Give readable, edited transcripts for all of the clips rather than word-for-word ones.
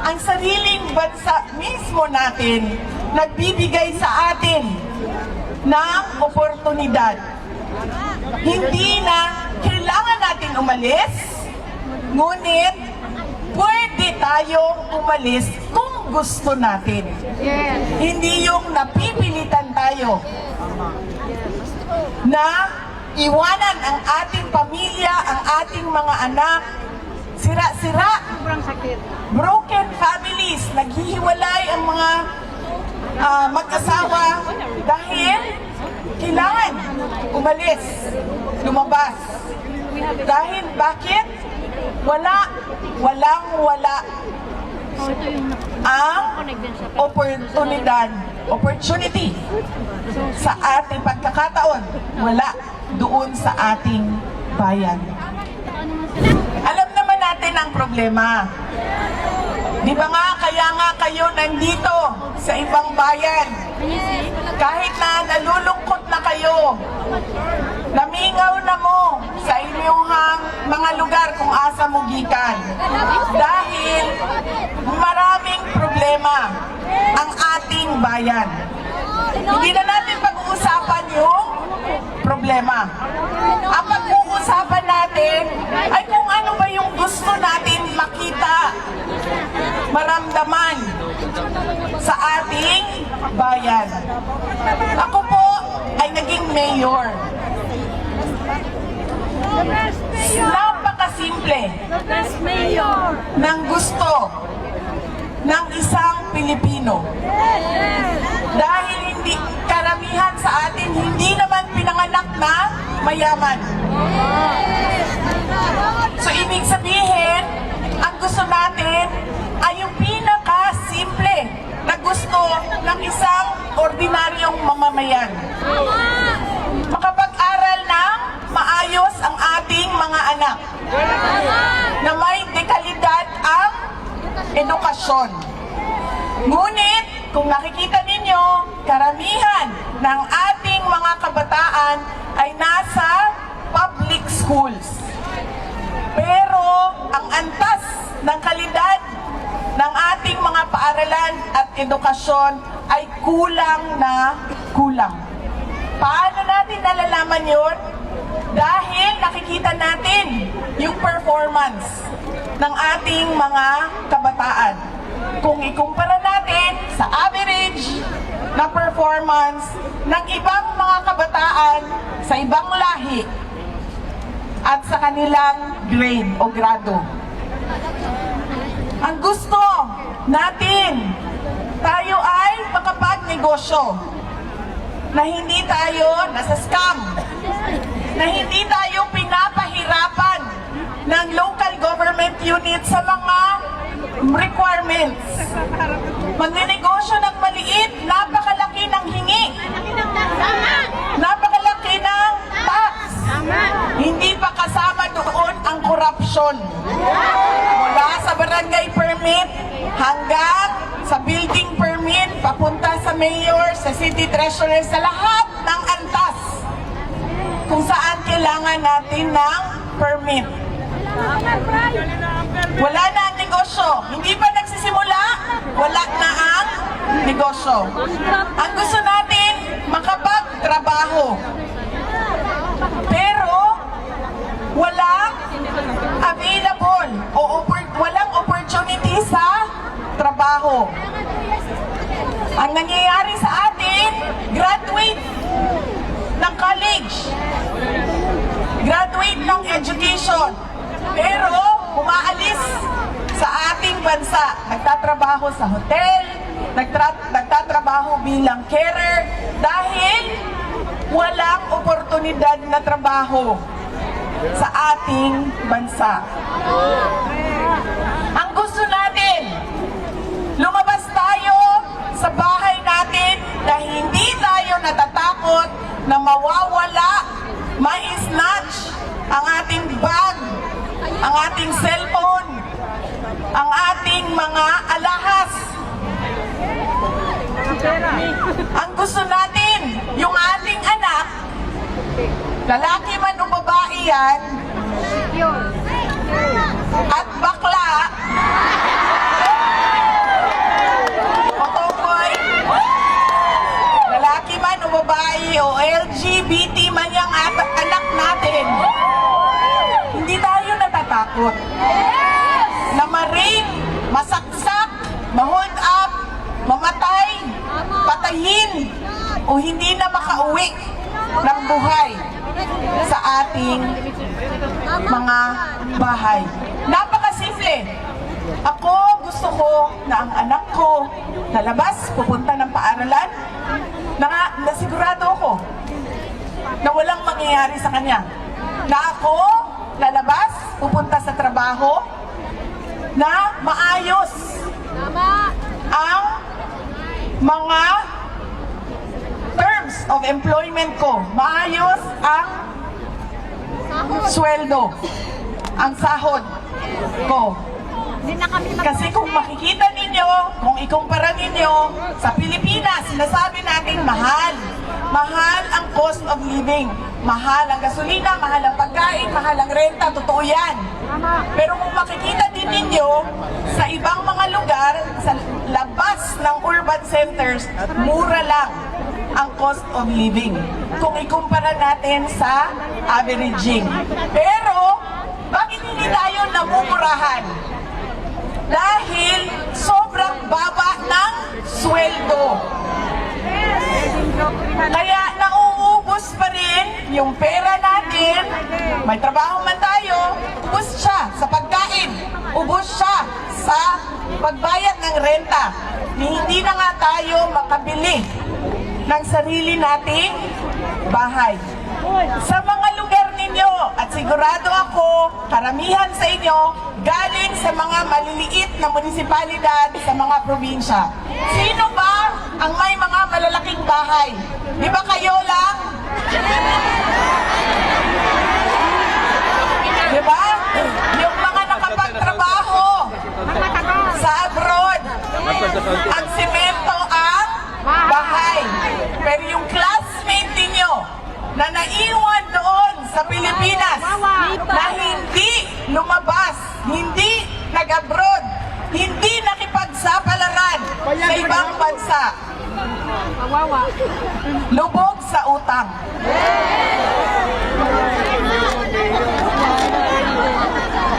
ang sariling bansa mismo natin nagbibigay sa atin ng oportunidad. Hindi na kailangan natin umalis, ngunit pwede tayong umalis kung gusto natin. Hindi yung napipilitan tayo na iwanan ang ating pamilya, ang ating mga anak, sira-sira, broken families, naghihiwalay ang mga mag-asawa dahil kailangan umalis, lumabas. Dahil bakit? Walang-wala ang opportunity sa ating pagkakataon. Wala doon sa ating bayan. Alam naman natin ang problema. Di ba nga, kaya nga kayo nandito sa ibang bayan. Kahit na nalulungkot na kayo, namingaw na mo sa inyong mga lugar kung asa mo gikan. Dahil maraming problema ang ating bayan. Hindi na natin pag-uusapan yung problema. Ang pag-uusapan natin ay kung ano ba yung gusto natin makita, maramdaman sa ating bayan. Ako po ay naging mayor. Napakasimple ng gusto ng isang Pilipino. Dahil hindi karamihan sa atin hindi naman pinanganak na mayaman. So ibig sabihin, ang gusto natin ay yung pinaka-simple na gusto ng isang ordinaryong mamamayan. Makapag-aral ng maayos ang ating mga anak. Na may dekalidad ang edukasyon. Ngunit, kung nakikita ninyo, karamihan ng ating mga kabataan ay nasa public schools. Pero, ang antas ng kalidad ng ating mga paaralan at edukasyon ay kulang na kulang. Paano natin nalalaman yun? Dahil nakikita natin yung performance ng ating mga kabataan. Kung ikumpara natin sa average na performance ng ibang mga kabataan sa ibang lahi at sa kanilang grade o grado. Ang gusto natin, tayo ay makapagnegosyo, na hindi tayo nasa scam, na hindi tayo pinapahirapan ng local government unit sa mga requirements. Magnenegosyo ng maliit, napakalaki ng hingi. Napakalaki ng tax. Hindi pa kasama doon ang korupsyon. Mula sa barangay permit hanggang sa building permit, papunta sa mayor, sa city treasurer, sa lahat ng antas kung saan kailangan natin ng permit. Wala na ang negosyo. Hindi pa nagsisimula, wala na ang negosyo. Ang gusto natin, makapagtrabaho. Pero, walang available o walang opportunity sa trabaho. Ang nangyayari sa atin, graduate ng college, graduate ng education, pero umaalis sa ating bansa, nagtatrabaho sa hotel, nagtatrabaho bilang carer dahil walang oportunidad na trabaho sa ating bansa. Ang gusto natin, lumabas tayo sa bahay natin na hindi tayo natatakot na mawawala, ma-snatch ang ating bag, ang ating cellphone, ang ating mga alahas. Ang gusto natin, yung ating anak, lalaki man o babae yan, at bakla, o hindi na makauwi ng buhay sa ating mga bahay. Napakasimple. Ako, gusto ko na ang anak ko lalabas, pupunta ng paaralan, na sigurado ako na walang mangyayari sa kanya. Na ako lalabas, pupunta sa trabaho, na maayos ang mga terms of employment ko. Maayos ang sweldo, ang sahod ko. Kasi kung makikita ninyo, kung ikumpara ninyo sa Pilipinas, sinasabi natin mahal. Mahal ang cost of living. Mahal ang gasolina, mahal ang pagkain, mahal ang renta. Totoo yan. Pero kung makikita din ninyo, sa ibang mga lugar, sa labas ng urban centers, mura lang ang cost of living. Kung ikumpara natin sa averaging. Pero, bakit hindi tayo namumurahan? Dahil sobrang baba ng sweldo. Kaya nauubos pa rin yung pera natin. May trabaho man tayo, ubos siya sa pagkain. Ubos siya sa pagbayad ng renta. Hindi na nga tayo makabili ng sarili nating bahay. Sa mga lugar ninyo, at sigurado ako, karamihan sa inyo, galing sa mga maliliit na munisipalidad sa mga probinsya. Sino ba ang may mga malalaking bahay? Di ba kayo lang? Di ba? Yung mga nakapagtrabaho sa abroad, ang semento ang bahay. Pero yung classmate ninyo na naiwan doon sa Pilipinas, na hindi lumabas, hindi nag-abroad, hindi nakipagsapalaran sa ibang bansa, lubog sa utang.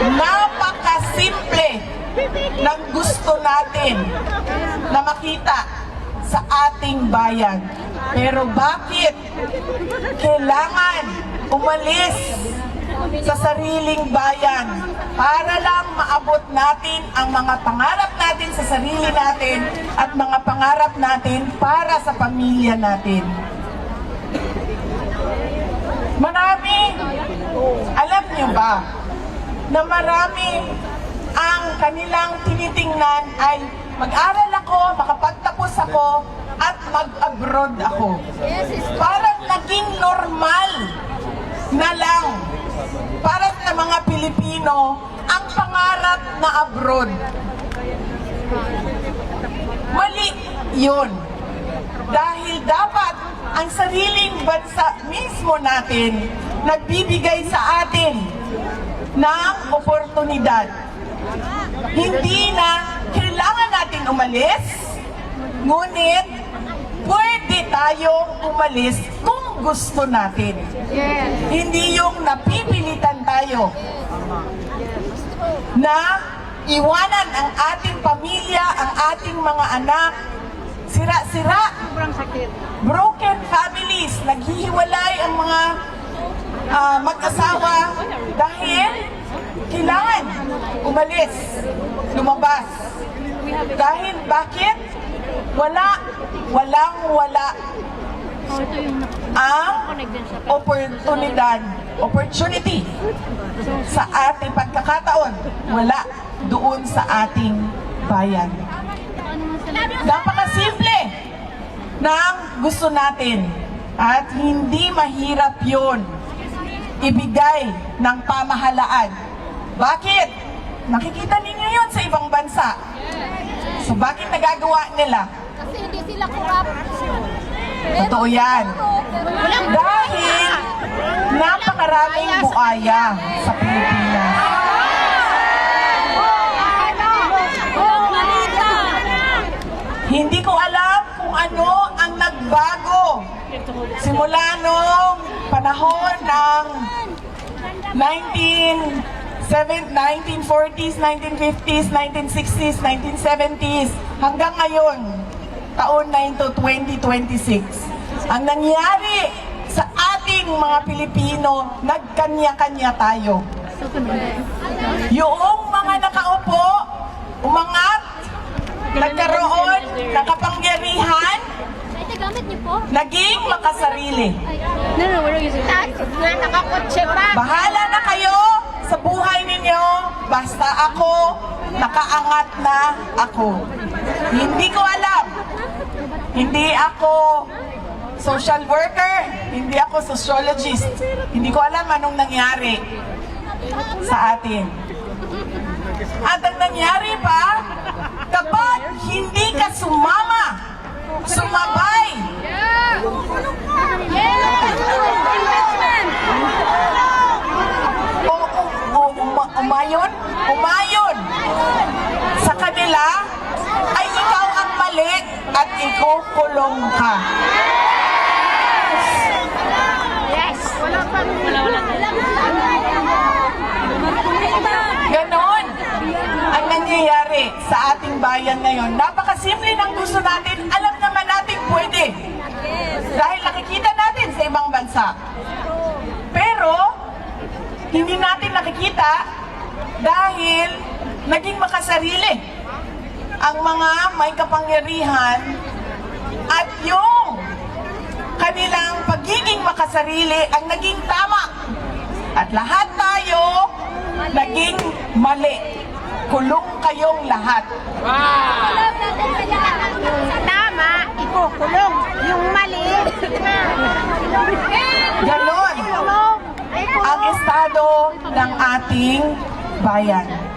Napakasimple ng gusto natin na makita sa ating bayan. Pero bakit kailangan umalis sa sariling bayan para lang maabot natin ang mga pangarap natin sa sarili natin at mga pangarap natin para sa pamilya natin? Marami, alam niyo ba, na marami ang kanilang tinitingnan ay mag-aral ako, makapagtapos ako, at mag-abroad ako. Parang naging normal na lang para sa mga Pilipino ang pangarap na abroad. Mali yun. Dahil dapat ang sariling bansa mismo natin nagbibigay sa atin ng oportunidad. Hindi na kailangan natin umalis, ngunit pwede tayong umalis kung gusto natin. Hindi yung napipilitan tayo na iwanan ang ating pamilya, ang ating mga anak, sira-sira, broken families, naghihiwalay ang mga mag-asawa dahil kailangan umalis, lumabas. Dahil bakit? Walang-wala ang opportunity sa ating pagkakataon. Wala doon sa ating bayan. Napakasimple ng gusto natin at hindi mahirap yun ibigay ng pamahalaan. Bakit? Nakikita ninyo yun sa ibang bansa. So bakit nagagawa nila? Kasi hindi sila corrupt. Totoo yan. Dahil napakaraming buaya sa Pilipinas. Hindi ko alam kung ano ang nagbago simula nung panahon ng 1940s, 1950s, 1960s, 1970s, hanggang ngayon, taon na ito, 2026. Ang nangyari sa ating mga Pilipino, nagkanya-kanya tayo. Yung mga nakaupo, umangat, nagkaroon ng kapangyarihan, Gamit niyo po? naging makasarili. No, we're not using it. Nakakotse pa. Bahala na kayo sa buhay ninyo, basta ako, nakaangat na ako. Hindi ko alam. Hindi ako social worker, hindi ako sociologist. Hindi ko alam anong nangyari sa atin. At ang nangyari pa, kapag hindi ka sumama, sumabay, umayon sa kanila, ay ikaw ang mali at ikukulong ka. Yes. Wala. Ganon ang nangyayari sa ating bayan ngayon. Napakasimple ng gusto natin. Alam naman natin pwede. Dahil nakikita natin sa ibang bansa. Pero, hindi natin nakikita dahil naging makasarili ang mga may kapangyarihan at yung kanilang pagiging makasarili ang naging tama. At lahat tayo naging mali. Kulong kayong lahat. Tama, ikukulong. Yung mali. Ganon ang estado ng ating bayan.